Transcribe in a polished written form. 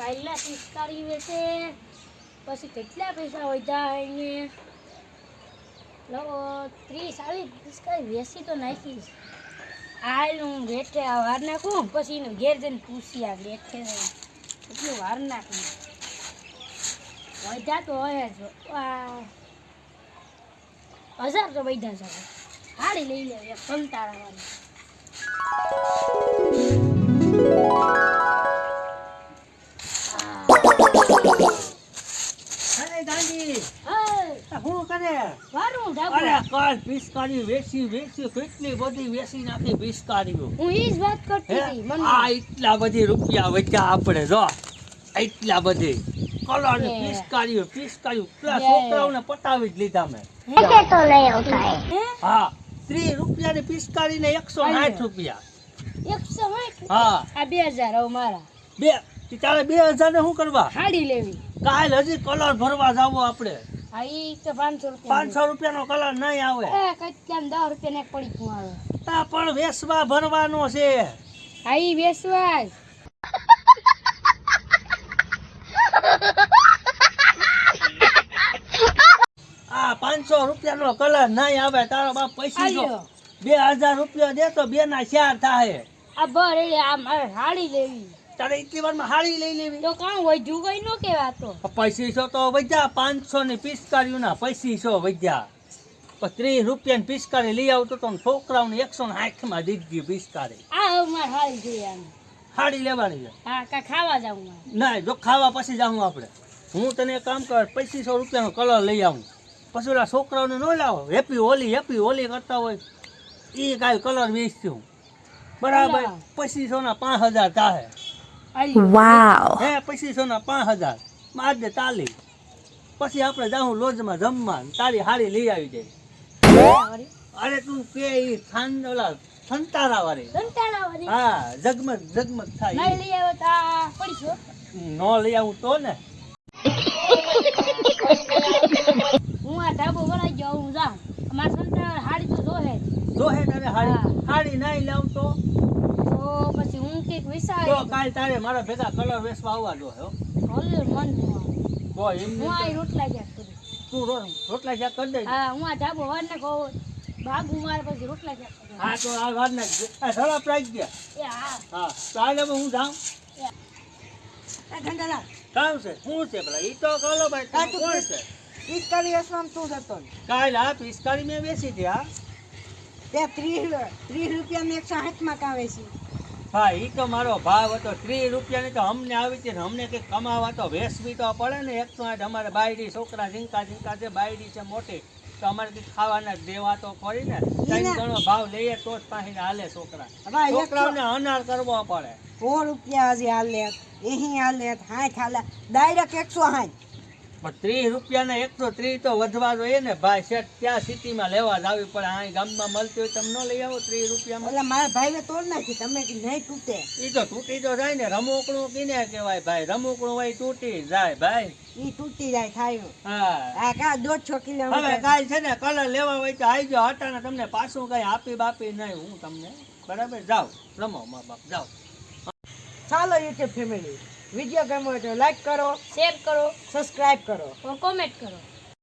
પહેલા પિચકારી વેચે પછી કેટલા પૈસા વધ્યા એને લો 30 પિચકારી વેચી તો નાખીશ હું બેઠે વાર નાખું પછી એને ઘેર જઈને પૂછી આ બેઠે એટલું વાર નાખું વધ્યા તો હોય જ 1000 તો વધ્યા છે હાડી લઈ લે કંટાળાવાળી પિચકારી વેચી કેટલી બધી વેચી નાખી પિચકારીઓ હું ઈ જ વાત કરતી હતી એટલા બધી રૂપિયા વધ્યા આપણે જો એટલા બધી કલર ની પિચકારીઓ પેલા છોકરાઓને પટાવી જ લીધા મેં હા 30 રૂપિયાની પિચકારી ને 160 રૂપિયા 160 હા આ 2000 હવે મારા તારે 2000 ને શું કરવા હાડી લેવી કાલ હજી કલર ભરવા જાવો આપણે આ ઈ તો 500 રૂપિયા 500 રૂપિયાનો કલર નહીં આવે કેટલામ 10 રૂપિયા ને પડી આવે પણ વેસવા ભરવાનો છે આ ઈ વેસવા આ 500 રૂપિયાનો કલર નહીં આવે તારો બાપ પૈસા જો 2000 રૂપિયા દે તો 2 ના 4 થાય આ બરે આ મારે હાડી લેવી તારે એટલી વારમાં હાડી લઈ લેવી તો કાં હોય જુગાઈ નો કેવા તો પૈસા તો વધ્યા 500 ની પિચકારીઓના પૈસા વધ્યા 30 રૂપિયાની પિચકારી લઈ આવતો તો છોકરાઓને 160 માં દીધી પિચકારી આ મારે હાડી જોઈએ હાડી લેવાની છે હા કા ખાવા જાવું ના જો ખાવા પછી જાઉં આપણે હું તને એક કામ કર 2500 રૂપિયાનો કલર લઈ આવું પછી ઓલા છોકરાઓને ન લાવો હેપી હોલી કરતા હોય એ કાંઈ કલર વેચશું બરાબર 2500 ના 5000 થાય વાવ હે 2500 ના 5000 માર દે તાલી પછી આપણે જાઉં લોજમાં જમવા તારી હાડી લઈ આવી જાય અરે તું કે ઈ ઓલા સંતારા વાળી હા જગમગ થાય નહીં લઈ આવ્યો તા પડીશો નો લઈ આવું તો ને હું આ ઢાબો બનાવી જાઉં હું જાઉં અમારા સંતારા હાડી તો જોહે તારે હાડી નહીં લાવતો તો પછી હું કઈક વિચાર તો કાલ તારે મારા ભેગા કલર વેચવા આવવા દો હો ભલે મન તો એમ હું આ રોટલા જ્યાં કરું તું રોટલા શાક કરી દે હા હું આ ઢાબો વાર ને કહું બાબુ મારે પછી રોટલા જ્યાં કરું હા તો આ વાર ને સળા પ્રાઈસ ગયા એ હા હા તારે હું જાઉં એ ઘંટાલા કામ છે શું છે પેલા ઈ તો કહો ભાઈ તું કોણ છે પિચકારી વેચવામાં તું જતો કાલ આ પિચકારી મેં વેચી હતી હા તે 30 રૂપિયામાં 160 માં કાવે છે હા ઈ તો મારો ભાવ હતો 30 રૂપિયાની તો અમને આવી હતી ને અમને કંઈક કમાવા તો વેચવી તો પડે ને 108 અમારે બાયડી છોકરા ઝીંકા છે બાયડી છે મોટી તો અમારે કંઈક ખાવાના દેવા તો પડી ને ત્રણ ગણો ભાવ લઈએ તો જ પાછી હાલે છોકરાઓને અનાર કરવો પડે 100 રૂપિયા હજી હાલે એહી હાલે 60 હાલે ડાયરેક્ટ 160 પણ 30 રૂપિયાના 130 તો વધવા જોઈએ ને ભાઈ શેઠ ત્યાં સિટીમાં લેવા જ આવી પડે આ ગામમાં મળતી હોય તમે ન લઈ આવો 30 રૂપિયામાં એટલે મારા ભાઈને તોડ નાખી તમે કે નહીં તૂટે ઈ તો તૂટી તો જાય ને રમકડું કીને કહેવાય ભાઈ રમકડું હોય તૂટી જાય ભાઈ ઈ તૂટી જાય થાય હા આ કા 1.5 કિલો હવે કાલ છે ને કલર લેવા હોય તો આવી જાઓ હટાને તમને પાછું કઈ આપી બાપી નહીં હું તમને બરાબર જાઓ રમો મા બાપ જાઓ ચાલો યુટ્યુબ ફેમિલી વિડીયો ગમ્યો હોય તો લાઈક કરો શેર કરો સબસ્ક્રાઇબ કરો કોમેન્ટ કરો